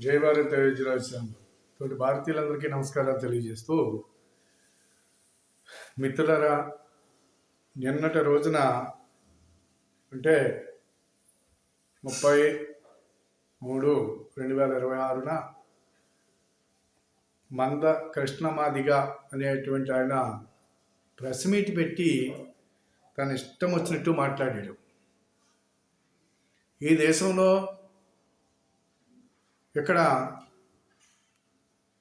జై భారత్ రాజ్యాంగం తోటి భారతీయులందరికీ నమస్కారాలు తెలియజేస్తూ, మిత్రులరా, నిన్నటి రోజున అంటే 30/3/2026 మంద కృష్ణమాదిగ అనేటువంటి ఆయన ప్రెస్ మీట్ పెట్టి తన ఇష్టం వచ్చినట్టు మాట్లాడాడు. ఈ దేశంలో ఇక్కడ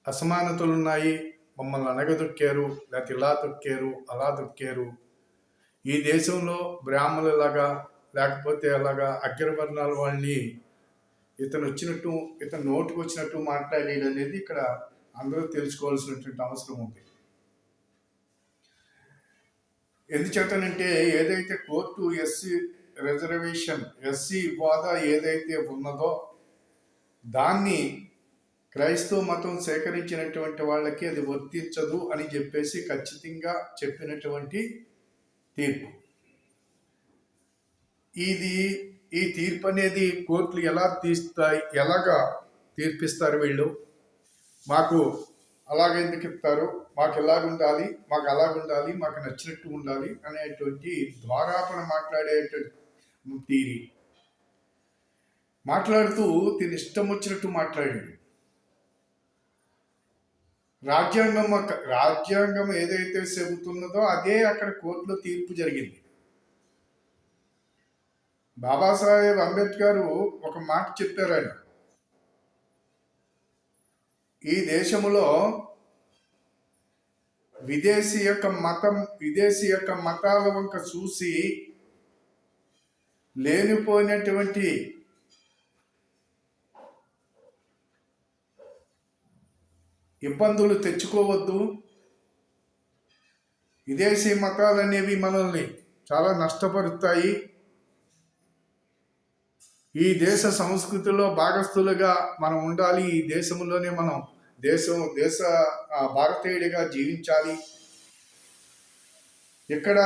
అసమానతలు ఉన్నాయి, మమ్మల్ని అనగదొక్కారు, లేకపోతే ఇలా తొక్కారు, అలా తొక్కారు. ఈ దేశంలో బ్రాహ్మణులాగా లేకపోతే అలాగా అగ్రవర్ణాల వాళ్ళని ఇతను నోటుకు వచ్చినట్టు మాట్లాడేది అనేది ఇక్కడ అందరూ తెలుసుకోవాల్సినటువంటి అవసరం ఉంది. ఎందుచేతనంటే ఏదైతే కోర్టు ఎస్సీ రిజర్వేషన్, ఎస్సీ హోదా ఏదైతే ఉన్నదో దాన్ని క్రైస్తవ మతం సేకరించినటువంటి వాళ్ళకి అది వర్తించదు అని చెప్పేసి ఖచ్చితంగా చెప్పినటువంటి తీర్పు. ఈ తీర్పు అనేది కోర్టులు ఎలాగా తీర్పిస్తారు? వీళ్ళు మాకు అలాగెందుకు ఇస్తారు, మాకు ఎలాగుండాలి, మాకు అలాగుండాలి, మాకు నచ్చినట్టు ఉండాలి అనేటువంటి ద్వారాపణ మాట్లాడేటువంటి తీరి మాట్లాడుతూ తిని ఇష్టం వచ్చినట్టు మాట్లాడాడు. రాజ్యాంగం ఏదైతే చెబుతున్నదో అదే అక్కడ కోర్టులో తీర్పు జరిగింది. బాబాసాహెబ్ అంబేద్కర్ ఒక మాట చెప్పారు. ఆయన ఈ దేశంలో విదేశీ యొక్క మతాల వంక చూసి లేనిపోయినటువంటి ఇబ్బందులు తెచ్చుకోవద్దు. విదేశీ మతాలు అనేవి మనల్ని చాలా నష్టపరుస్తాయి. ఈ దేశ సంస్కృతిలో భాగస్థులుగా మనం ఉండాలి. ఈ దేశంలోనే మనం భారతీయుడిగా జీవించాలి. ఇక్కడ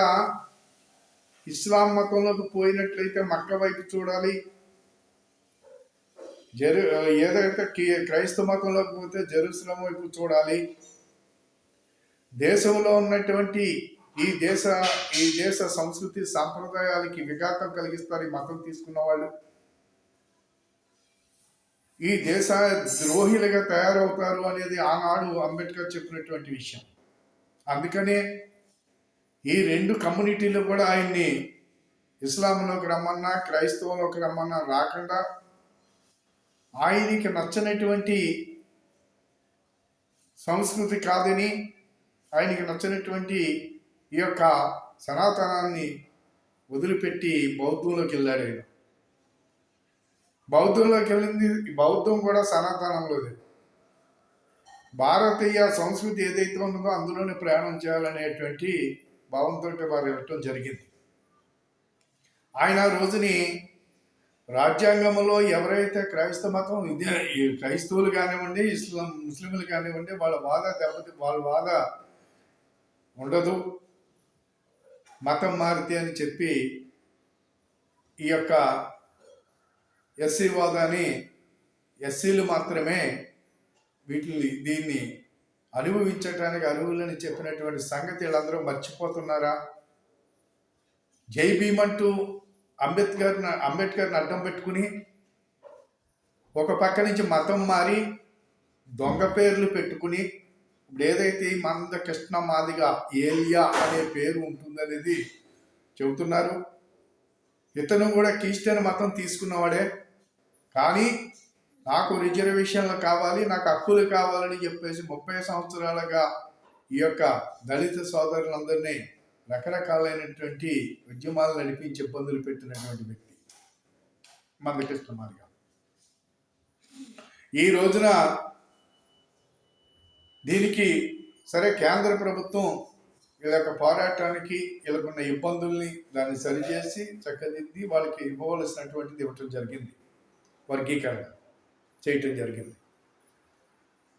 ఇస్లాం మతంలోకి పోయినట్లయితే మక్క వైపు చూడాలి, ఏదైతే క్రైస్తవ మతంలోకి పోతే జెరూసలేం వైపు చూడాలి. దేశంలో ఉన్నటువంటి ఈ దేశ సంస్కృతి సాంప్రదాయాలకి విఘాతం కలిగిస్తారు ఈ మతం తీసుకున్న వాళ్ళు. ఈ దేశ ద్రోహిలుగా తయారవుతారు అనేది ఆనాడు అంబేద్కర్ చెప్పినటువంటి విషయం. అందుకనే ఈ రెండు కమ్యూనిటీలు కూడా ఆయన్ని ఇస్లాంలోకి రమ్మన్నా క్రైస్తవంలోకి రమ్మన్నా రాకుండా ఆయనకి నచ్చనటువంటి సంస్కృతి కాదని, ఆయనకి నచ్చినటువంటి ఈ యొక్క సనాతనాన్ని వదిలిపెట్టి బౌద్ధంలోకి వెళ్ళాడు. ఆయన బౌద్ధంలోకి వెళ్ళింది, బౌద్ధం కూడా సనాతనంలోది. భారతీయ సంస్కృతి ఏదైతే ఉన్నదో అందులోనే ప్రయాణం చేయాలనేటువంటి భావంతో వారు వెళ్ళటం జరిగింది. ఆయన రోజుని రాజ్యాంగంలో ఎవరైతే క్రైస్తవ మతం క్రైస్తవులు కానివ్వండి, ముస్లింలు కానివ్వండి, వాళ్ళ వాద ఉండదు, మతం మారితే అని చెప్పి ఈ యొక్క ఎస్సీ వాదాన్ని ఎస్సీలు మాత్రమే దీన్ని అనుభవించడానికి అర్హులని చెప్పినటువంటి సంగతి వీళ్ళందరూ మర్చిపోతున్నారా? జై భీమ్ అంటూ అంబేద్కర్ని అడ్డం పెట్టుకుని ఒక పక్క నుంచి మతం మారి దొంగ పేర్లు పెట్టుకుని ఇప్పుడు ఏదైతే మంద కృష్ణమాదిగ ఏలియా అనే పేరు ఉంటుందనేది చెబుతున్నారు. ఇతను కూడా క్రిస్టియన్ మతం తీసుకున్నవాడే, కానీ నాకు రిజర్వేషన్లు కావాలి, నాకు హక్కులు కావాలని చెప్పేసి 30 సంవత్సరాలుగా ఈ యొక్క దళిత సోదరులందరినీ రకరకాలైనటువంటి ఉద్యమాలు నడిపించి ఇబ్బందులు పెట్టినటువంటి వ్యక్తి మందకృష్ణమాదిగ. ఈ రోజున దీనికి సరే కేంద్ర ప్రభుత్వం వీళ్ళ యొక్క పోరాటానికి వీళ్ళకున్న ఇబ్బందుల్ని దాన్ని సరిచేసి చక్కదిద్ది వాళ్ళకి ఇవ్వవలసినటువంటిది ఇవ్వటం జరిగింది, వర్గీకరణ చేయటం జరిగింది.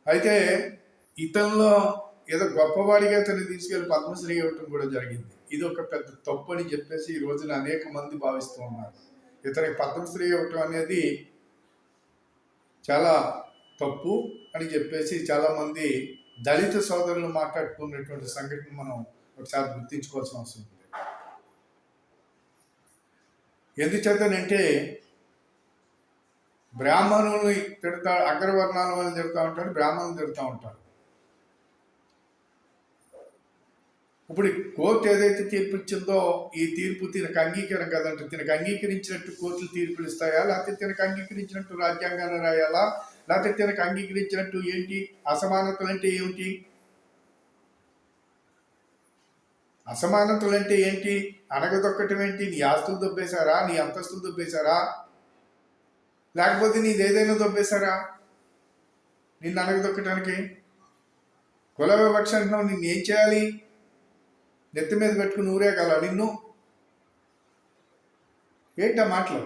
అయితే ఇతనిలో ఏదో గొప్పవాడిగా ఇతన్ని తీసుకెళ్లి పద్మశ్రీ ఇవ్వటం కూడా జరిగింది. ఇది ఒక పెద్ద తప్పు అని చెప్పేసి ఈ రోజున అనేక మంది భావిస్తూ ఉన్నారు. ఇతనికి పద్మశ్రీ ఇవ్వటం అనేది చాలా తప్పు అని చెప్పేసి చాలామంది దళిత సోదరులు మాట్లాడుకున్నటువంటి సంఘటన మనం ఒకసారి గుర్తించుకోవాల్సిన అవసరం ఉంది. ఎందుచేతనంటే బ్రాహ్మణుల్ని తిడతా, అగ్రవర్ణాల వాళ్ళని తిడతా ఉంటాడు, బ్రాహ్మణులు తిడతా ఉంటాడు. ఇప్పుడు కోర్టు ఏదైతే తీర్పు ఇచ్చిందో ఈ తీర్పు తినకు అంగీకారం కదంటే, తినకు అంగీకరించినట్టు కోర్టులు తీర్పులు ఇస్తాయా, లేకపోతే తినకు అంగీకరించినట్టు రాజ్యాంగాన్ని రాయాలా, లేకపోతే తినకు అంగీకరించినట్టు ఏంటి? అసమానతలు అంటే ఏమిటి? అసమానతలు అంటే ఏంటి? అణగదొక్కటం ఏంటి? నీ ఆస్తులు దొబ్బేశారా, నీ అంతస్తులు దొబ్బేశారా, లేకపోతే నీది ఏదైనా దొబ్బేశారా నిన్ను అణగదొక్కటానికి? కుల వివక్ష అంటున్నావు, నిన్ను ఏం చేయాలి? నెత్తి మీద పెట్టుకుని ఊరేగల నిన్ను? ఏంటా మాటలు?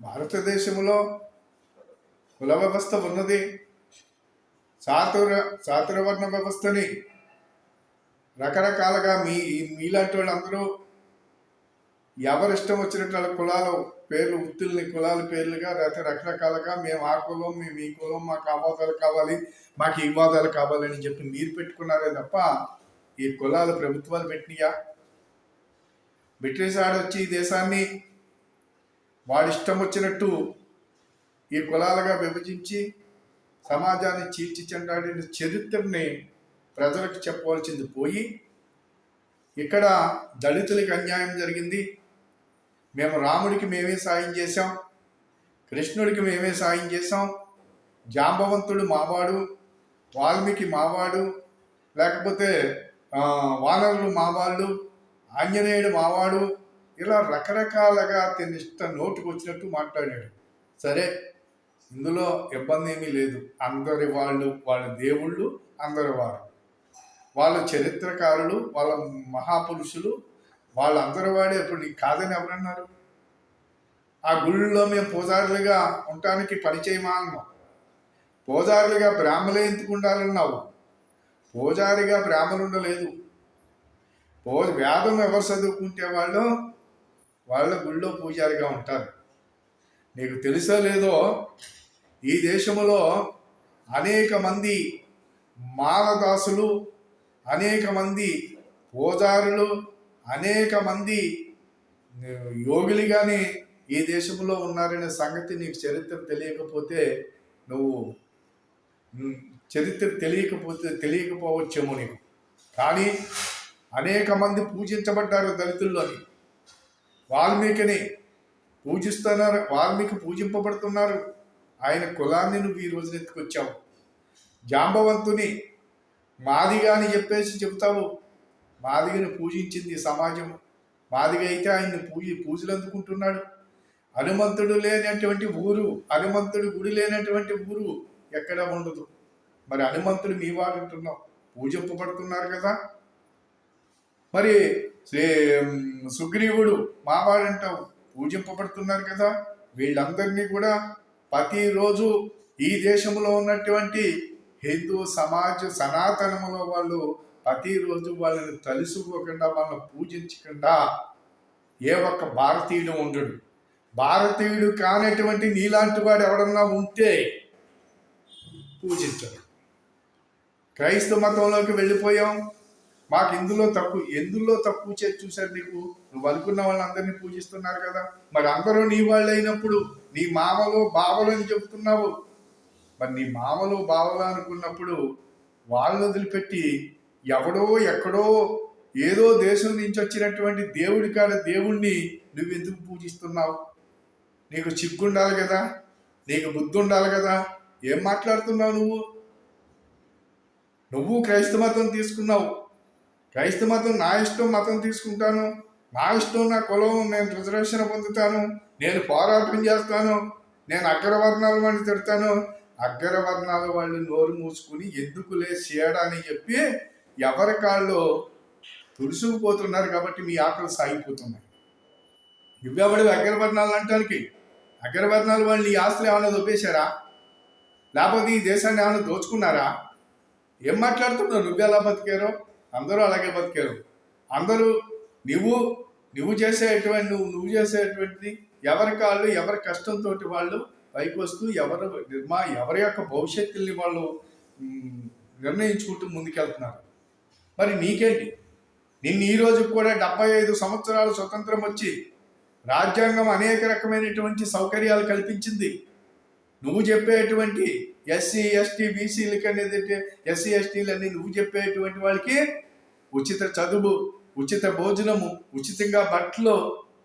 భారతదేశంలో కుల వ్యవస్థ ఉన్నది. చాతుర్వర్ణ వ్యవస్థని రకరకాలుగా మీలాంటి వాళ్ళందరూ ఎవరిష్టం వచ్చినట్టు వాళ్ళ కులాల పేర్లు, వృత్తుల్ని కులాల పేర్లుగా రకరకాలుగా మేము ఆ కులం, మేము ఈ కులం, మాకు ఆ హోదాలు కావాలి, మాకు ఈ హోదాలు కావాలని చెప్పి మీరు పెట్టుకున్నారే తప్ప ఈ కులాలు ప్రభుత్వాలు పెట్టినయా? బ్రిటిష్ వాడు వచ్చి ఈ దేశాన్ని వాడిష్టం వచ్చినట్టు ఈ కులాలుగా విభజించి సమాజాన్ని చీల్చి చెండాడిన చరిత్రని ప్రజలకు చెప్పవలసింది పోయి, ఇక్కడ దళితులకి అన్యాయం జరిగింది, మేము రాముడికి మేమే సాయం చేశాం, కృష్ణుడికి మేమే సాయం చేశాం, జాంబవంతుడు మావాడు, వాల్మీకి మావాడు, లేకపోతే వానరులు మావాళ్ళు, ఆంజనేయుడు మావాడు, ఇలా రకరకాలుగా తినిష్ట నోటుకు వచ్చినట్టు మాట్లాడాడు. సరే, ఇందులో ఇబ్బంది ఏమీ లేదు. అందరి వాళ్ళు, వాళ్ళ దేవుళ్ళు అందరి వారు, వాళ్ళ చరిత్రకారులు, వాళ్ళ మహాపురుషులు, వాళ్ళందరి వాడే. ఇప్పుడు నీకు కాదని ఎవరన్నారు? ఆ గుళ్ళలో మేము పూజారులుగా ఉండటానికి పని చేయమా అన్నావు. పూజారులుగా బ్రాహ్మలే ఎందుకు ఉండాలన్నావు. పూజారిగా బ్రాహ్మణులు ఉండలేదు. వేదం ఎవరు చదువుకుంటే వాళ్ళ గుళ్ళో పూజారిగా ఉంటారు. నీకు తెలుసో లేదో, ఈ దేశంలో అనేక మంది మాలదాసులు, అనేక మంది పూజారులు, అనేక మంది యోగులుగానే ఈ దేశంలో ఉన్నారనే సంగతి నీకు చరిత్ర తెలియకపోతే, నువ్వు చరిత్ర తెలియకపోవచ్చేమో నీకు. కానీ అనేక మంది పూజించబడ్డారు దళితుల్లోని. వాల్మీకిని పూజిస్తున్నారు, వాల్మీకి పూజింపబడుతున్నారు. ఆయన కులాన్ని నువ్వు ఈ రోజున ఎత్తుకొచ్చావు. జాంబవంతుని మాదిగా అని చెప్పేసి చెబుతావు. మాదిగని పూజించింది సమాజం. మాదిగ అయితే ఆయన్ని పూజలు అందుకుంటున్నాడు. హనుమంతుడు లేనటువంటి ఊరు, హనుమంతుడు గుడి లేనటువంటి ఊరు ఎక్కడ ఉండదు. మరి హనుమంతుడు మీ వాడు అంటున్నావు, పూజింపబడుతున్నారు కదా. మరి సుగ్రీవుడు మావాడు అంటావు, పూజింపబడుతున్నారు కదా. వీళ్ళందరినీ కూడా ప్రతిరోజు ఈ దేశంలో ఉన్నటువంటి హిందూ సనాతనములో వాళ్ళు ప్రతిరోజు వాళ్ళని తలుసుకోకుండా, వాళ్ళని పూజించకుండా ఏ ఒక్క భారతీయుడు ఉండడు. భారతీయుడు కానటువంటి నీలాంటి వాడు ఎవడన్నా ఉంటే పూజించడు. క్రైస్తవ మతంలోకి వెళ్ళిపోయాం, మాకు ఎందులో తక్కువ చేసి చూశారు నీకు? నువ్వు అనుకున్న వాళ్ళందరినీ పూజిస్తున్నారు కదా. మరి అందరూ నీ వాళ్ళు అయినప్పుడు నీ మామలు బావలు అని చెబుతున్నావు. మరి నీ మామలు బావలు అనుకున్నప్పుడు వాళ్ళని వదిలిపెట్టి ఎవడో ఎక్కడో ఏదో దేశం నుంచి వచ్చినటువంటి దేవుణ్ణి నువ్వు ఎందుకు పూజిస్తున్నావు? నీకు చిగ్గుండాలి కదా, నీకు బుద్ధి ఉండాలి కదా. ఏం మాట్లాడుతున్నావు నువ్వు? క్రైస్తవ మతం తీసుకున్నావు. క్రైస్తవ మతం నా ఇష్టం, మతం తీసుకుంటాను, నా ఇష్టం, నా కులం, నేను రిజర్వేషన్ పొందుతాను, నేను పోరాటం చేస్తాను, నేను అగ్రవర్ణాల వాడిని తిడతాను. అగ్రవర్ణాల వాళ్ళు నోరు మూసుకుని ఎందుకులే చేయడా అని చెప్పి ఎవరి కాళ్ళు తుడుసుకుపోతున్నారు కాబట్టి మీ ఆకలి సాగిపోతున్నాయి. నువ్వెవడు అగ్రవర్ణాలు అంటానికి? అగ్రవర్ణాలు వాళ్ళు ఈ ఆస్తులు ఏమైనా దొబ్బేశారా? లేకపోతే ఈ దేశాన్ని ఏమైనా దోచుకున్నారా? ఏం మాట్లాడుతున్నావు? నువ్వెలా బతికారో అందరూ అలాగే బతికారు. అందరూ నువ్వు చేసేటువంటిది ఎవరి కాళ్ళు, ఎవరి కష్టంతో వాళ్ళు పైకి వస్తూ ఎవరి యొక్క భవిష్యత్తుల్ని వాళ్ళు మ్, నిర్ణయించుకుంటూ ముందుకెళ్తున్నారు. మరి నీకేంటి? నిన్ను ఈ రోజు కూడా 75 సంవత్సరాలు స్వతంత్రం వచ్చి రాజ్యాంగం అనేక రకమైనటువంటి సౌకర్యాలు కల్పించింది. నువ్వు చెప్పేటువంటి ఎస్సీ ఎస్టీ బీసీలకి అనేది ఎస్సీ ఎస్టీలని నువ్వు చెప్పేటువంటి వాళ్ళకి ఉచిత చదువు, ఉచిత భోజనము, ఉచితంగా బట్టలు,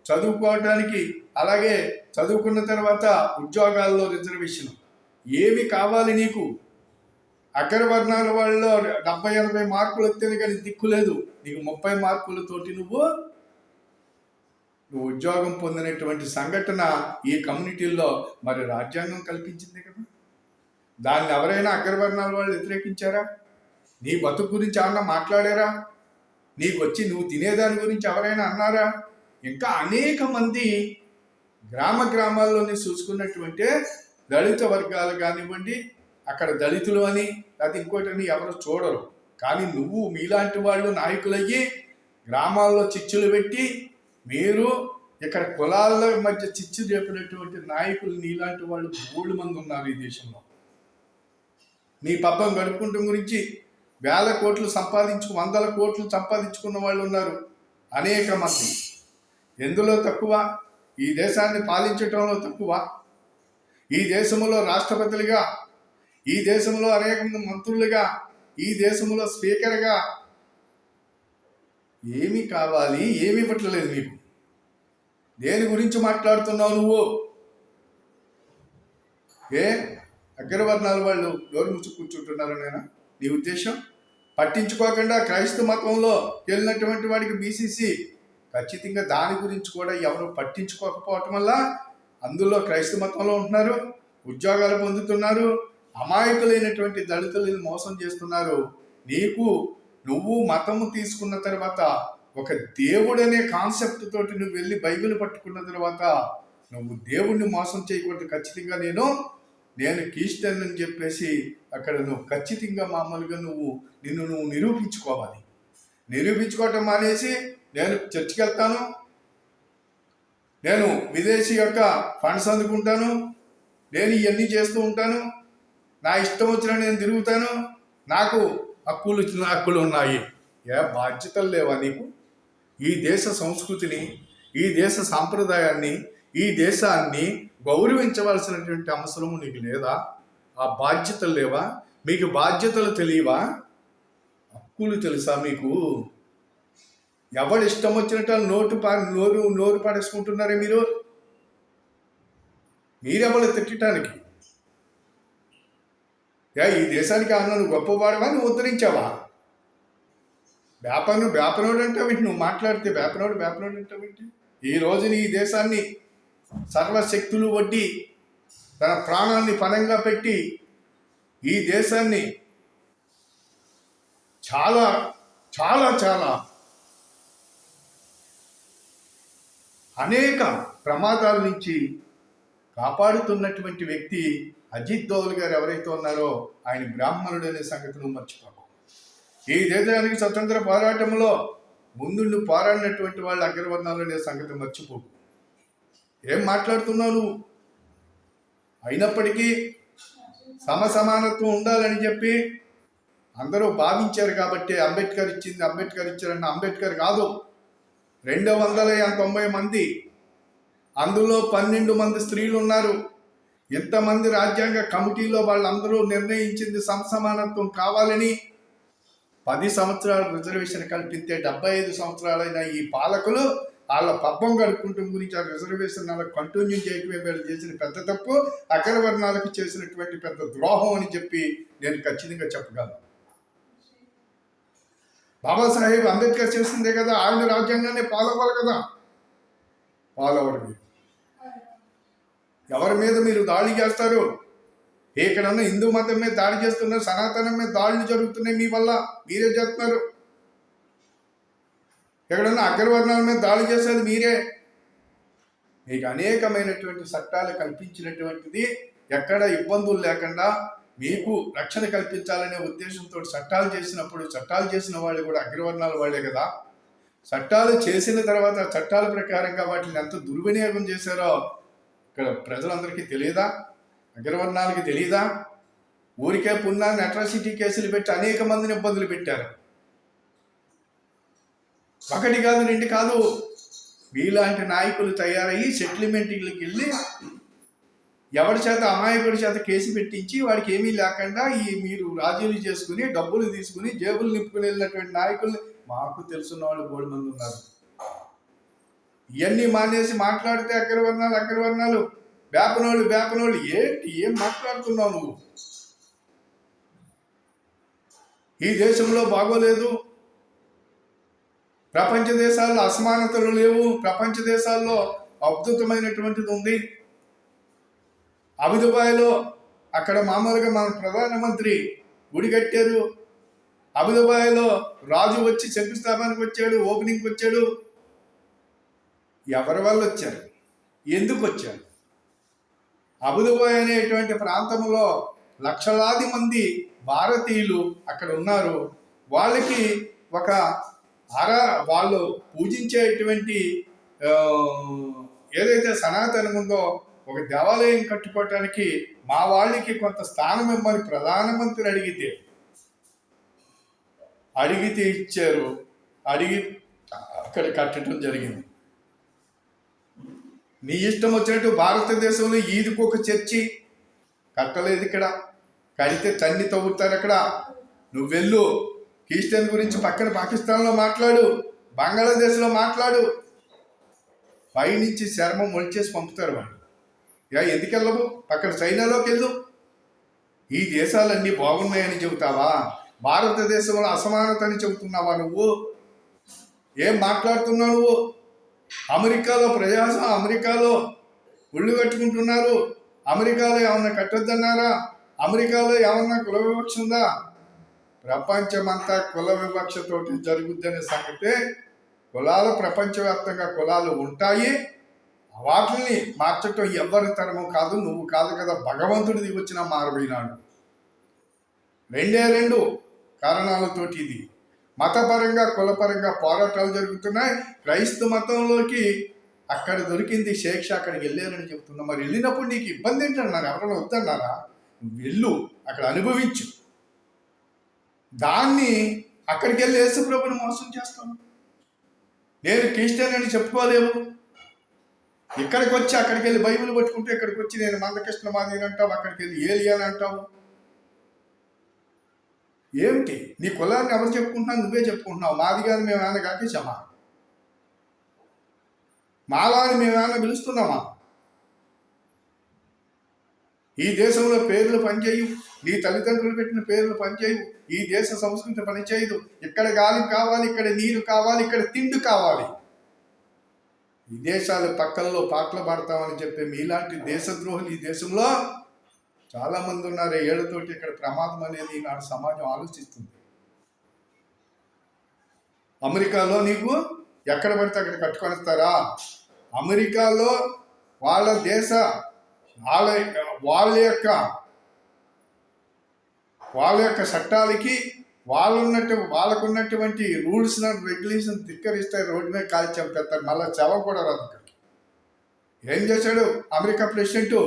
చదువుకోవడానికి, అలాగే చదువుకున్న తర్వాత ఉద్యోగాల్లో రిజర్వేషన్. ఏమి కావాలి నీకు? అగ్రవర్ణాల వాళ్ళలో 70-80 మార్కులు వస్తేనే కానీ దిక్కు లేదు. నీకు 30 మార్కులతోటి నువ్వు ఉద్యోగం పొందినటువంటి సంఘటన ఈ కమ్యూనిటీల్లో మరి రాజ్యాంగం కల్పించింది కదా. దాన్ని ఎవరైనా అగ్రవర్ణాల వాళ్ళు వ్యతిరేకించారా? నీ బతుకు గురించి ఏమన్నా మాట్లాడారా? నీకు వచ్చి నువ్వు తినేదాని గురించి ఎవరైనా అన్నారా? ఇంకా అనేక మంది గ్రామాల్లోనే చూసుకున్నటువంటి దళిత వర్గాలు కానివ్వండి, అక్కడ దళితులు అని అది ఇంకోటని ఎవరు చూడరు. కానీ నువ్వు మీలాంటి వాళ్ళు నాయకులయ్యి గ్రామాల్లో చిచ్చులు పెట్టి, మీరు ఇక్కడ కులాల మధ్య చిచ్చు చెప్పినటువంటి నాయకులు నీలాంటి వాళ్ళు 3 మంది ఉన్నారు ఈ దేశంలో. నీ పబ్బం గడుపుకుంటం గురించి 1,000 కోట్లు 100 కోట్లు సంపాదించుకున్న వాళ్ళు ఉన్నారు అనేక మంది. ఎందులో తక్కువ? ఈ దేశాన్ని పాలించటంలో తక్కువ? ఈ దేశంలో రాష్ట్రపతులుగా, ఈ దేశంలో అనేక మంది మంత్రులుగా, ఈ దేశంలో స్పీకర్గా ఏమి కావాలి? ఏమి ఇవ్వట్లేదు మీకు. దేని గురించి మాట్లాడుతున్నావు నువ్వు? అగ్రవర్ణాల వాళ్ళు డోరు ముచ్చు కూర్చుంటున్నారు నేనా నీ ఉద్దేశం? పట్టించుకోకుండా క్రైస్తవ మతంలో వెళ్ళినటువంటి వాడికి బీసీసీ ఖచ్చితంగా దాని గురించి కూడా ఎవరు పట్టించుకోకపోవటం వల్ల అందులో క్రైస్తవ మతంలో ఉంటున్నారు, ఉద్యోగాలు పొందుతున్నారు, అమాయకులైనటువంటి దళితులను మోసం చేస్తున్నారు. నువ్వు మతము తీసుకున్న తర్వాత ఒక దేవుడు అనే కాన్సెప్ట్ తోటి నువ్వు వెళ్ళి బైబిల్ పట్టుకున్న తర్వాత నువ్వు దేవుణ్ణి మోసం చేయకూడదు. ఖచ్చితంగా నేను క్రిస్టియన్ అని చెప్పేసి అక్కడ నువ్వు ఖచ్చితంగా మామూలుగా నిన్ను నిరూపించుకోవాలి. నిరూపించుకోవటం మానేసి నేను చర్చికి వెళ్తాను, నేను విదేశీ యొక్క ఫండ్స్ అందుకుంటాను, నేను ఇవన్నీ చేస్తూ ఉంటాను, నా ఇష్టం వచ్చిన నేను తిరుగుతాను, నాకు హక్కులు ఉన్నాయి. బాధ్యతలు లేవా నీకు? ఈ దేశ సంస్కృతిని, ఈ దేశ సాంప్రదాయాన్ని, ఈ దేశాన్ని గౌరవించవలసినటువంటి అవసరము నీకు లేదా? ఆ బాధ్యతలు లేవా? మీకు బాధ్యతలు తెలియవా? హక్కులు తెలుసా మీకు? ఎవడు ఇష్టం వచ్చినట్టు నోరు పాడేసుకుంటున్నారే మీరెవరు తిట్టడానికి? ఈ దేశానికి అన్న నువ్వు గొప్పవాడవా? నువ్వు ఉద్ధరించావా? బేపనోడు అంటావేంటి? నువ్వు మాట్లాడితే బేపనోడు అంటావేంటి? ఈ రోజున ఈ దేశాన్ని సర్వశక్తులు వడ్డి తన ప్రాణాన్ని పణంగా పెట్టి ఈ దేశాన్ని చాలా చాలా చాలా అనేక ప్రమాదాల నుంచి కాపాడుతున్నటువంటి వ్యక్తి అజిత్ దోవల్ గారు ఎవరైతే ఉన్నారో ఆయన బ్రాహ్మణుడు అనే సంగతిని మర్చిపోకు. ఈ దేశానికి స్వతంత్ర పోరాటంలో ముందుండి పోరాడినటువంటి వాళ్ళు అగ్రవర్ణాలు అనే సంగతి మర్చిపోకు. ఏం మాట్లాడుతున్నావు నువ్వు? అయినప్పటికీ సమానత్వం ఉండాలని చెప్పి అందరూ భావించారు కాబట్టి అంబేద్కర్ ఇచ్చారన్న అంబేద్కర్ కాదు. 290 మంది, అందులో 12 మంది స్త్రీలు ఉన్నారు. ఇంతమంది రాజ్యాంగ కమిటీలో వాళ్ళందరూ నిర్ణయించింది సమానత్వం కావాలని. 10 సంవత్సరాలు రిజర్వేషన్ కల్పిస్తే 75 సంవత్సరాలైన ఈ పాలకులు వాళ్ళ పబ్బం గడుపుకుంటం గురించి ఆ రిజర్వేషన్ కంటిన్యూ చేయటమే వీళ్ళు చేసిన పెద్ద తప్పు, అగ్రవర్ణాలకు చేసినటువంటి పెద్ద ద్రోహం అని చెప్పి నేను ఖచ్చితంగా చెప్పగలను. బాబాసాహెబ్ అంబేద్కర్ చేసిందే కదా, ఆయన రాజ్యాంగాన్ని ఫాలో అవ్వాలి కదా. ఫాలో అవ్వరు. ఎవరి మీద మీరు దాడి చేస్తారు? ఎక్కడన్నా హిందూ మతం మీద దాడి చేస్తున్నారు, సనాతనం మీద దాడులు జరుగుతున్నాయి మీ వల్ల, మీరే చేస్తున్నారు. ఎక్కడన్నా అగ్రవర్ణాల మీద దాడి చేసేది మీరే. మీకు అనేకమైనటువంటి చట్టాలు కల్పించినటువంటిది, ఎక్కడ ఇబ్బందులు లేకుండా మీకు రక్షణ కల్పించాలనే ఉద్దేశంతో చట్టాలు చేసినప్పుడు చట్టాలు చేసిన వాళ్ళు కూడా అగ్రవర్ణాల వాళ్ళే కదా. చట్టాలు చేసిన తర్వాత చట్టాల ప్రకారంగా వాటిని ఎంత దుర్వినియోగం చేశారో ఇక్కడ ప్రజలందరికీ తెలియదా? అగ్రవర్ణాలకి తెలీదా? ఊరికే పున్నాన్ని అట్రాసిటీ కేసులు పెట్టి అనేక మందిని ఇబ్బందులు పెట్టారు. ఒకటి కాదు, రెండు కాదు. మీలాంటి నాయకులు తయారయ్యి సెటిల్మెంట్కి వెళ్ళి ఎవరి చేత, అమాయకుడి చేత కేసు పెట్టించి వాడికి ఏమీ లేకుండా మీరు రాజీలు చేసుకుని డబ్బులు తీసుకుని జేబులు నింపుకుని వెళ్ళినటువంటి నాయకుల్ని మాకు తెలుసున్న వాళ్ళు 3 మంది ఉన్నారు. ఇవన్నీ మానేసి మాట్లాడితే అగ్రవర్ణాలు బేపనోళ్ళు ఏంటి? ఏం మాట్లాడుతున్నావు నువ్వు? ఈ దేశంలో బాగోలేదు, ప్రపంచ దేశాల్లో అసమానతలు లేవు, ప్రపంచ దేశాల్లో అద్భుతమైనటువంటిది ఉంది. అబుదుబాయ్లో అక్కడ మామూలుగా మన ప్రధానమంత్రి గుడి కట్టారు. అబుదుబాయ్లో రాజు వచ్చి శంకుస్థాపనకు వచ్చాడు, ఓపెనింగ్కి వచ్చాడు. ఎవరి వల్ల వచ్చారు? ఎందుకు వచ్చారు? అబుదుబాయ్ అనేటువంటి ప్రాంతంలో లక్షలాది మంది భారతీయులు అక్కడ ఉన్నారు. వాళ్ళకి ఒక వాళ్ళు పూజించేటువంటి ఏదైతే సనాతనం ఉందో ఒక దేవాలయం కట్టుకోవటానికి మా వాళ్ళకి కొంత స్థానం ఇవ్వమని ప్రధానమంత్రి అడిగితే ఇచ్చారు. అక్కడ కట్టడం జరిగింది. నీ ఇష్టం వచ్చినట్టు భారతదేశంలో ఈదికి ఒక చర్చి కట్టలేదు. ఇక్కడ కడితే తన్ని తవ్వుతారు. అక్కడ నువ్వు వెళ్ళు, క్రిస్టియన్ గురించి పక్కన పాకిస్తాన్లో మాట్లాడు, బంగ్లాదేశ్లో మాట్లాడు. పైనుంచి చర్మం మొలిచేసి పంపుతారు వాళ్ళు. ఎందుకు వెళ్ళవు? అక్కడ చైనాలోకి వెళ్ళు. ఈ దేశాలన్నీ బాగున్నాయని చెబుతావా? భారతదేశంలో అసమానత అని చెబుతున్నావా నువ్వు? ఏం మాట్లాడుతున్నావు నువ్వు? అమెరికాలో ఉళ్ళు కట్టుకుంటున్నారు. అమెరికాలో ఏమన్నా కట్టొద్దన్నారా? అమెరికాలో ఏమన్నా కుల వివక్ష ఉందా? ప్రపంచమంతా కుల వివక్షతోటి జరుగుద్దనే సంగతే. కులాలు ప్రపంచవ్యాప్తంగా కులాలు ఉంటాయి. వాటిని మార్చటం ఎవరి తరము కాదు, నువ్వు కాదు కదా, భగవంతుడి దిగి వచ్చిన మారబోయినాడు. 2 కారణాలతోటి ఇది మతపరంగా కులపరంగా పోరాటాలు జరుగుతున్నాయి. క్రైస్తవ మతంలోకి అక్కడ దొరికింది శిక్ష, అక్కడికి వెళ్ళారని చెప్తున్నా. మరి వెళ్ళినప్పుడు నీకు ఇబ్బంది ఏంటన్నారు? ఎవరైనా వద్దన్నారా? నువ్వు వెళ్ళు, అక్కడ అనుభవించు. దాన్ని అక్కడికి వెళ్ళి యేసుప్రభుని మోసం చేస్తాను. నేను క్రిస్టియన్ అని చెప్పుకోలేవు. ఇక్కడికి వచ్చి అక్కడికి వెళ్ళి బైబిల్ పట్టుకుంటే ఇక్కడికి వచ్చి నేను మందకృష్ణ మాదిరి అంటావు, అక్కడికి వెళ్ళి ఏలియాని అంటావు. ఏమిటి నీ కులాన్ని ఎవరు చెప్పుకుంటున్నావు? నువ్వే చెప్పుకుంటున్నావు. మాది కాదు మేము ఏమైనా కాకేసామా? మాలాని మేము ఏమైనా పిలుస్తున్నామా? ఈ దేశంలో పేర్లు పనిచేయవు, నీ తల్లిదండ్రులు పెట్టిన పేర్లు పనిచేయవు, ఈ దేశ సంస్కృతి పనిచేయదు. ఇక్కడ గాలి కావాలి, ఇక్కడ నీరు కావాలి, ఇక్కడ తిండి కావాలి. విదేశాల పక్కల్లో పాటలు పాడతామని చెప్పే మీలాంటి దేశద్రోహులు ఈ దేశంలో చాలామంది ఉన్నారు. ఏళ్లతోటి ఇక్కడ ప్రమాదం అనేది ఈనాడు సమాజం ఆలోచిస్తుంది. అమెరికాలో నీకు ఎక్కడ పడితే అక్కడ కట్టుకొనిస్తారా? అమెరికాలో వాళ్ళ దేశ వాళ్ళ యొక్క చట్టాలకి వాళ్ళకున్నటువంటి రూల్స్ అండ్ రెగ్యులేషన్ ధిక్కరిస్తే రోడ్డు మీద కాల్చి చంపేస్తారు. మళ్ళీ శవం కూడా రాదు. ఇక్కడికి ఏం చేశాడు అమెరికా ప్రెసిడెంట్?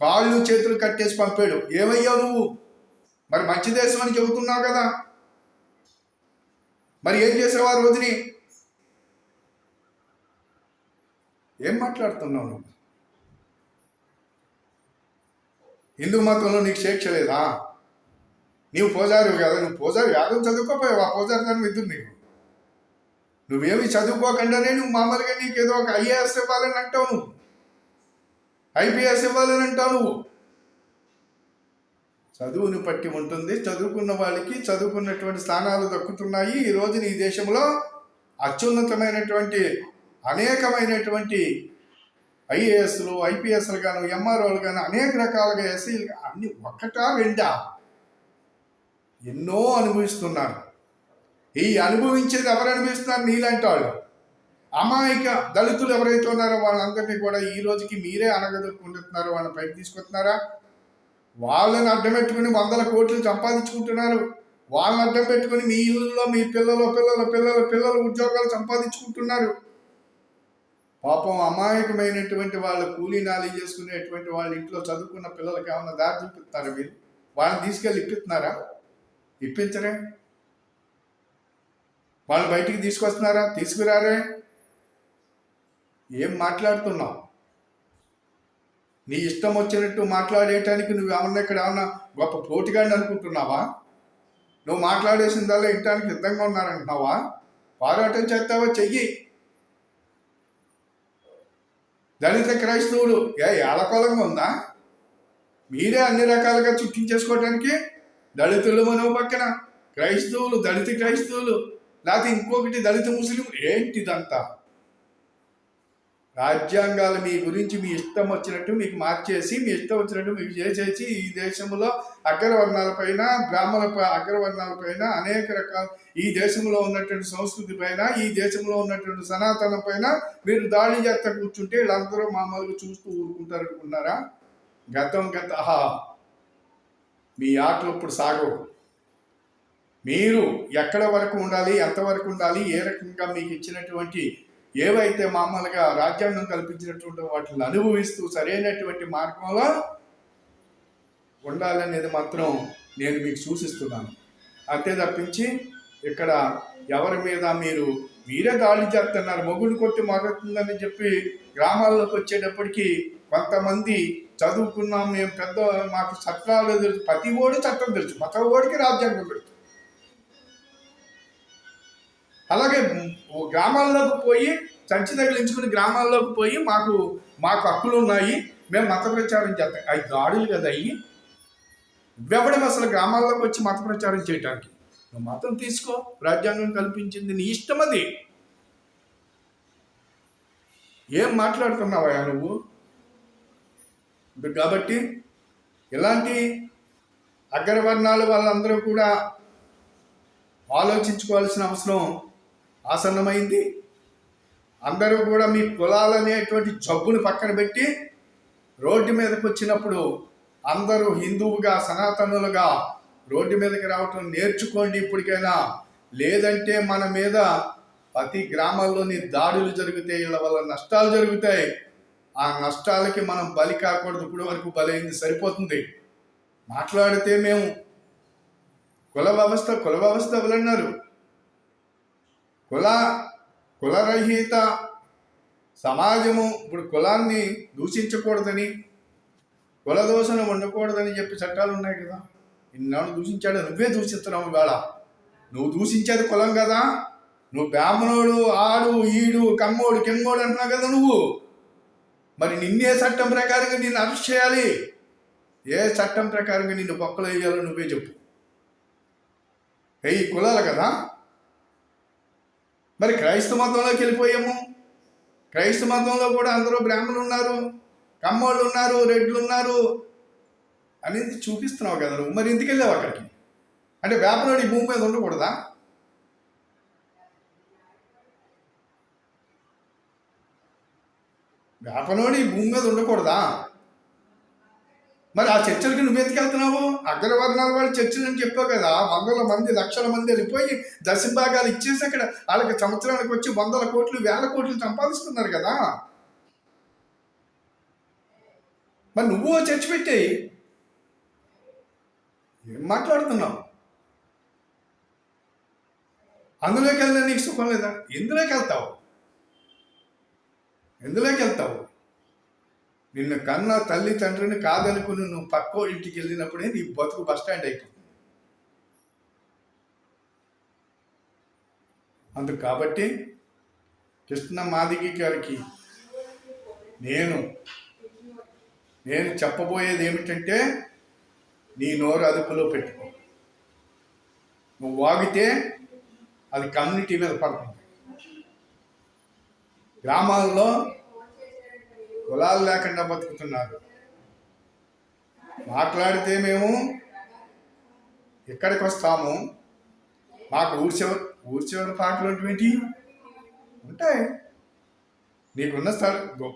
కాళ్ళు చేతులు కట్టేసి పంపాడు. ఏమయ్యావు నువ్వు? మరి మంచి దేశం అని చెబుతున్నావు కదా, మరి ఏం చేసావు ఆ రోజుని? ఏం మాట్లాడుతున్నావు నువ్వు? హిందూ మతంలో నీకు శిక్ష లేదా? నీవు పూజారి కదా, నువ్వు పూజారి యాదం చదువుకోపోయావు. ఆ పూజారి దాని ఎదురు నీకు. నువ్వేమి చదువుకోకుండానే నువ్వు మామూలుగా నీకు ఏదో ఒక ఐఏఎస్ ఇవ్వాలని అంటావు, నువ్వు ఐపీఎస్ ఇవ్వాలని అంటావు. నువ్వు చదువుని పట్టి ఉంటుంది. చదువుకున్న వాళ్ళకి చదువుకున్నటువంటి స్థానాలు దక్కుతున్నాయి. ఈ రోజున ఈ దేశంలో అత్యున్నతమైనటువంటి అనేకమైనటువంటి ఐఏఎస్లు, ఐపీఎస్లు గాను, ఎంఆర్ఓలు గాను, అనేక రకాలుగా ఎస్సీలు అన్ని ఒక్కటా రెండా ఎన్నో అనుభవిస్తున్నారు. ఈ అనుభవించేది ఎవరు అనుభవిస్తున్నారు? నీలాంటి వాళ్ళు. అమాయక దళితులు ఎవరైతే ఉన్నారో వాళ్ళందరినీ కూడా ఈ రోజుకి మీరే అనగదొక్కుంటున్నారు. వాళ్ళని పైకి తీసుకొస్తున్నారా? వాళ్ళని అడ్డం పెట్టుకుని 100 కోట్లు సంపాదించుకుంటున్నారు. వాళ్ళని అడ్డం పెట్టుకుని మీ ఇళ్ళల్లో మీ పిల్లలు ఉద్యోగాలు సంపాదించుకుంటున్నారు. పాపం అమాయకమైనటువంటి వాళ్ళ కూలీ నాలి చేసుకునేటువంటి వాళ్ళ ఇంట్లో చదువుకున్న పిల్లలకి ఏమన్నా దారి చూపిస్తున్నారా మీరు? వాళ్ళని తీసుకెళ్ళి ఇప్పిస్తున్నారా? ఇప్పించరే. వాళ్ళు బయటికి తీసుకొస్తున్నారా? తీసుకురారే. ఏం మాట్లాడుతున్నావు? నీ ఇష్టం వచ్చినట్టు మాట్లాడేయటానికి నువ్వు ఏమన్నా ఇక్కడ ఏమన్నా గొప్ప పోటీగాడిని అనుకుంటున్నావా? నువ్వు మాట్లాడేసిందల్లా ఇంటానికి సిద్ధంగా ఉన్నారంటున్నావా? పోరాటం చేస్తావా? చెయ్యి. దళిత క్రైస్తవులు ఏలకోలంగా ఉందా? మీరే అన్ని రకాలుగా చుట్టించేసుకోవడానికి. దళితులు మనో పక్కన, క్రైస్తవులు దళిత క్రైస్తవులు, లేకపోతే ఇంకొకటి దళిత ముస్లిం. ఏంటిదంతా? రాజ్యాంగాలు మీ గురించి మీ ఇష్టం వచ్చినట్టు మీకు మార్చేసి, మీ ఇష్టం వచ్చినట్టు మీకు చేసేసి ఈ దేశంలో అగ్రవర్ణాలపైన, బ్రాహ్మణ అగ్రవర్ణాలపైన, అనేక రకాల ఈ దేశంలో ఉన్నటువంటి సంస్కృతి పైన, ఈ దేశంలో ఉన్నటువంటి సనాతనం పైన మీరు దాడి చేస్తా కూర్చుంటే వీళ్ళందరూ మామూలుగా చూస్తూ ఊరుకుంటారు అనుకున్నారా? గతం మీ ఆటలు ఇప్పుడు సాగవు. మీరు ఎక్కడ వరకు ఉండాలి, ఎంతవరకు ఉండాలి, ఏ రకంగా మీకు ఇచ్చినటువంటి ఏవైతే మామూలుగా రాజ్యాంగం కల్పించినటువంటి వాటిని అనుభవిస్తూ సరైనటువంటి మార్గంలో ఉండాలనేది మాత్రం నేను మీకు సూచిస్తున్నాను. అంతే తప్పించి ఇక్కడ ఎవరి మీద మీరే దాడి చేస్తున్నారు. మొగుడు కొట్టి మొదలుతుందని చెప్పి గ్రామాల్లోకి వచ్చేటప్పటికి కొంతమంది చదువుకున్నాం, మేము పెద్ద, మాకు చట్టాలు తెలుసు, ప్రతి ఓడి చట్టం తెలుసు, ప్రతి ఓడికి రాజ్యాంగం తెలుసు. అలాగే గ్రామాల్లోకి పోయి చంచి తగిలించుకుని గ్రామాల్లోకి పోయి మాకు హక్కులు ఉన్నాయి, మేము మత ప్రచారం చేస్తాం. అవి దాడులు కదా అయ్యి. ఇవ్వడం అసలు గ్రామాల్లోకి వచ్చి మత ప్రచారం చేయటానికి. నువ్వు మతం తీసుకో, రాజ్యాంగం కల్పించింది, నీ ఇష్టం అది. ఏం మాట్లాడుతున్నావా నువ్వు? కాబట్టి ఇలాంటి అగ్రవర్ణాల వాళ్ళందరూ కూడా ఆలోచించుకోవాల్సిన అవసరం ఆసన్నమైంది. అందరూ కూడా మీ కులాలనేటువంటి జబ్బుని పక్కన పెట్టి రోడ్డు మీదకి వచ్చినప్పుడు అందరూ హిందువుగా, సనాతనులుగా రోడ్డు మీదకి రావటం నేర్చుకోండి ఇప్పటికైనా. లేదంటే మన మీద ప్రతి గ్రామాల్లోని దాడులు జరుగుతాయి, ఇళ్ళ వల్ల నష్టాలు జరుగుతాయి. ఆ నష్టాలకి మనం బలి కాకూడదు. ఇప్పుడు వరకు బలైంది సరిపోతుంది. మాట్లాడితే మేము కుల వ్యవస్థ ఎవరన్నారు? కులరహిత సమాజము. ఇప్పుడు కులాన్ని దూషించకూడదని, కులదోషణ ఉండకూడదని చెప్పి చట్టాలు ఉన్నాయి కదా. ఇన్నాళ్ళు దూషించాడు, నువ్వే దూషిస్తున్నావు. ఇవాళ నువ్వు దూషించేది కులం కదా. నువ్వు బ్రాహ్మణుడు, ఆడు, ఈడు, కమ్మోడు, కెమ్మోడు అంటున్నావు కదా నువ్వు. మరి నిన్నే చట్టం ప్రకారంగా నిన్ను అరెస్ట్ చేయాలి. ఏ చట్టం ప్రకారంగా నిన్ను బొక్కలు వేయాలో నువ్వే చెప్పు. ఈ కులాలు కదా. మరి క్రైస్తవ మతంలోకి వెళ్ళిపోయాము. క్రైస్తవ మతంలో కూడా అందరూ బ్రాహ్మణులు ఉన్నారు, కమ్మోళ్ళు ఉన్నారు, రెడ్లు ఉన్నారు అనేది చూపిస్తున్నావు కదా నువ్వు. మరి ఎందుకు వెళ్ళావు అక్కడికి? అంటే వ్యాపారుడు ఈ భూమి మీద ఉండకూడదా? వ్యాపారుడు ఈ భూమి మీద ఉండకూడదా? మరి ఆ చర్చలకి నువ్వు ఎత్తుకెళ్తున్నావు. అగ్రవర్ణాల వాళ్ళు చర్చలు అని చెప్పావు కదా. వందల మంది, లక్షల మంది వెళ్ళిపోయి దశభాగాలు ఇచ్చేసి అక్కడ వాళ్ళకి సంవత్సరానికి వచ్చి 100 కోట్లు, 1000 కోట్లు సంపాదిస్తున్నారు కదా. మరి నువ్వు చర్చ పెట్టి ఏం మాట్లాడుతున్నావు? అందులోకి వెళ్ళినా నీకు సుఖం లేదా? ఎందులోకి వెళ్తావు? నిన్ను కన్న తల్లి తండ్రిని కాదనుకుని నువ్వు పక్కో ఇంటికి వెళ్ళినప్పుడే నీ బతుకు బస్టాండ్ అయిపోతుంది. అందుకు కాబట్టి కృష్ణ మాదిగి గారికి నేను చెప్పబోయేది ఏమిటంటే, నీ నోరు అదుపులో పెట్టుకో. నువ్వు వాగితే అది కమ్యూనిటీ మీద పడుతుంది. గ్రామాల్లో కులాలు లేకుండా బతుకుతున్నారు. మాట్లాడితే మేము ఎక్కడికి వస్తాము? మాకు ఊరి చివరి పాటలు ఏంటి ఉంటాయి. నీకున్న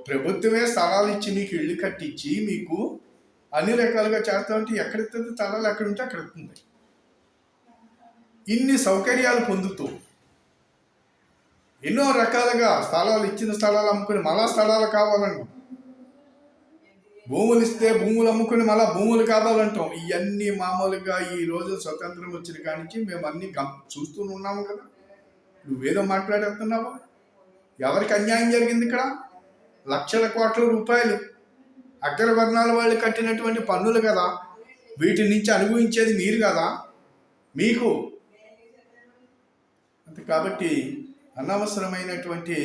ప్రభుత్వమే స్థలాలు ఇచ్చి నీకు ఇల్లు కట్టించి మీకు అన్ని రకాలుగా చేస్తామంటే ఎక్కడెత్తుంది? స్థలాలు ఎక్కడుంటే అక్కడ ఎత్తుంది. ఇన్ని సౌకర్యాలు పొందుతూ ఎన్నో రకాలుగా స్థలాలు, ఇచ్చిన స్థలాలు అమ్ముకుని మళ్ళా స్థలాలు కావాలంటాం. భూములు ఇస్తే భూములు అమ్ముకుని మళ్ళా భూములు కావాలంటాం. ఇవన్నీ మామూలుగా ఈ రోజు స్వతంత్రం వచ్చిన కానించి మేము అన్ని చూస్తూ ఉన్నాము కదా. నువ్వేదో మాట్లాడేస్తున్నావా? ఎవరికి అన్యాయం జరిగింది ఇక్కడ? లక్షల కోట్ల రూపాయలు అగ్రవర్ణాల వాళ్ళు కట్టినటువంటి పన్నులు కదా. వీటి నుంచి అనుభవించేది మీరు కదా. మీకు అంతే. కాబట్టి అనవసరమైనటువంటి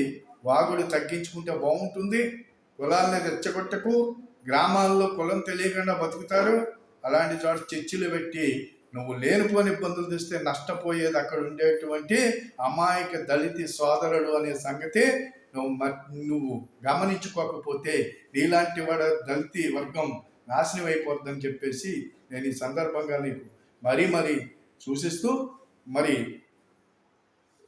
వాగుడు తగ్గించుకుంటే బాగుంటుంది. కులాలని రెచ్చగొట్టకు. గ్రామాల్లో కులం తెలియకుండా బతుకుతారు. అలాంటి చోట చర్చిలు పెట్టి నువ్వు లేనిపోని ఇబ్బందులు తెస్తే నష్టపోయేది అక్కడ ఉండేటువంటి అమాయక దళిత సోదరుడు అనే సంగతి నువ్వు గమనించుకోకపోతే నీలాంటి వాడు దళిత వర్గం నాశనం అయిపోతుందని చెప్పేసి నేను ఈ సందర్భంగా నీకు మరీ సూచిస్తూ, మరి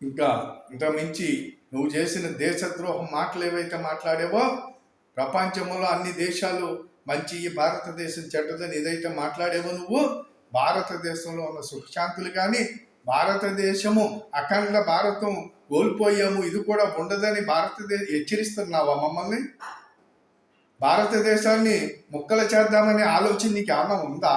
ఇంకా మించి నువ్వు చేసిన దేశద్రోహం మాటలు ఏవైతే మాట్లాడేవో, ప్రపంచంలో అన్ని దేశాలు మంచి, భారతదేశం చెడ్డదని ఏదైతే మాట్లాడేవో నువ్వు, భారతదేశంలో ఉన్న సుఖశాంతులు కానీ, భారతదేశము అఖండ భారతం కోల్పోయాము, ఇది కూడా ఉండదని హెచ్చరిస్తున్నావా మమ్మల్ని? భారతదేశాన్ని ముక్కలు చేద్దామనే ఆలోచన నీకు ఏమన్నా ఉందా?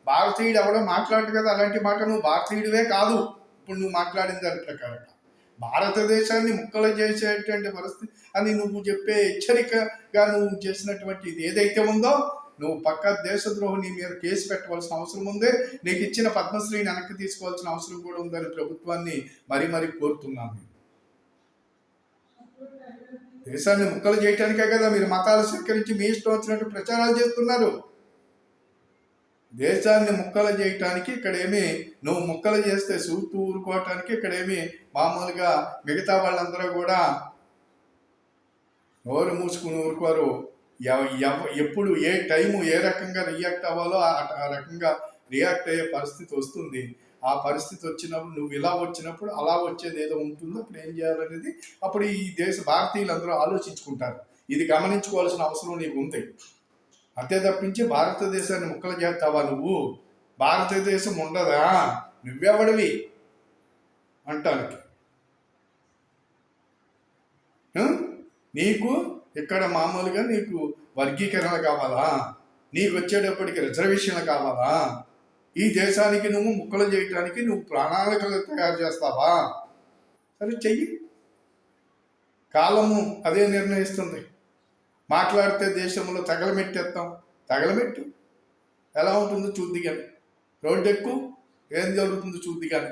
భారతీయుడు ఎవడో మాట్లాడు కదా అలాంటి మాట. నువ్వు భారతీయుడివే కాదు ఇప్పుడు నువ్వు మాట్లాడిన దాని ప్రకారంగా. భారతదేశాన్ని ముక్కలు చేసేటువంటి పరిస్థితి అని నువ్వు చెప్పే హెచ్చరికగా నువ్వు చేసినటువంటి ఇది ఏదైతే ఉందో, నువ్వు పక్క దేశద్రోహం నీ మీద కేసు పెట్టవలసిన అవసరం ఉంది. నీకు ఇచ్చిన పద్మశ్రీని వెనక్కి తీసుకోవాల్సిన అవసరం కూడా ఉందని ప్రభుత్వాన్ని మరీ కోరుతున్నాను. దేశాన్ని ముక్కలు చేయటానికే కదా మీరు మతాలు స్వీకరించి మీ ఇష్టం వచ్చినట్టు ప్రచారాలు చేస్తున్నారు. దేశాన్ని ముక్కలు చేయటానికి ఇక్కడేమి నువ్వు ముక్కలు చేస్తే చూస్తూ ఊరుకోవటానికి ఇక్కడేమి మామూలుగా మిగతా వాళ్ళందరూ కూడా నోరు మూసుకుని ఊరుకోరు. ఎప్పుడు ఏ టైము ఏ రకంగా రియాక్ట్ అవ్వాలో ఆ రకంగా రియాక్ట్ అయ్యే పరిస్థితి వస్తుంది. ఆ పరిస్థితి వచ్చినప్పుడు నువ్వు ఇలా వచ్చినప్పుడు అలా వచ్చేది ఏదో ఉంటుందో అప్పుడు ఏం చేయాలనేది అప్పుడు ఈ భారతీయులందరూ ఆలోచించుకుంటారు. ఇది గమనించుకోవాల్సిన అవసరం నీకు ఉంది. అంతే తప్పించి భారతదేశాన్ని ముక్కలు చేస్తావా నువ్వు? భారతదేశం ఉండదా? నువ్వెవడివి అంటానికి? నీకు ఇక్కడ మామూలుగా నీకు వర్గీకరణ కావాలా? నీకు వచ్చేటప్పటికి రిజర్వేషన్లు కావాలా? ఈ దేశానికి నువ్వు ముక్కలు చేయటానికి నువ్వు ప్రణాళికలు తయారు చేస్తావా? సరే చెయ్యి, కాలము అదే నిర్ణయిస్తుంది. మాట్లాడితే దేశంలో తగలమెట్టేస్తాం. తగలమెట్టు, ఎలా ఉంటుందో చూద్ది కానీ. రోడ్డు ఎక్కువ ఏం జరుగుతుందో చూద్ది కానీ.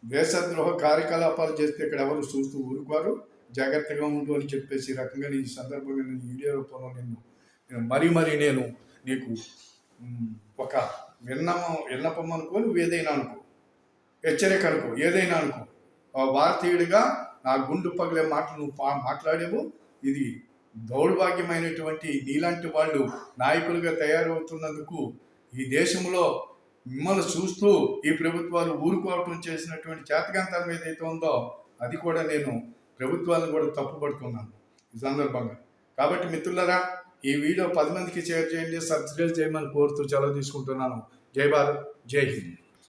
దేశద్రోహ కార్యకలాపాలు చేస్తే ఇక్కడ ఎవరు చూస్తూ ఊరుకోరు. జాగ్రత్తగా ఉండు అని చెప్పేసి ఈ రకంగా ఈ సందర్భంగా నేను వీడియో రూపంలో నేను మరీ నేను నీకు ఒక విన్నపం అనుకో, నువ్వు ఏదైనా అనుకో, హెచ్చరిక అనుకో, ఏదైనా అనుకో. భారతీయుడిగా నా గుండు పగిలే మాటలు నువ్వు మాట్లాడేవు. ఇది దౌర్భాగ్యమైనటువంటి నీలాంటి వాళ్ళు నాయకులుగా తయారవుతున్నందుకు ఈ దేశంలో మిమ్మల్ని చూస్తూ ఈ ప్రభుత్వాలు ఊరుకోవటం చేసినటువంటి చేతకాంతం ఏదైతే ఉందో అది కూడా నేను ప్రభుత్వాలను కూడా తప్పుపడుతున్నాను ఈ సందర్భంగా. కాబట్టి మిత్రులారా, ఈ వీడియో 10 మందికి షేర్ చేయండి, సబ్స్క్రైబ్ చేయమని కోరుతూ సెలవు తీసుకుంటున్నాను. జై భారత్, జై హింద్.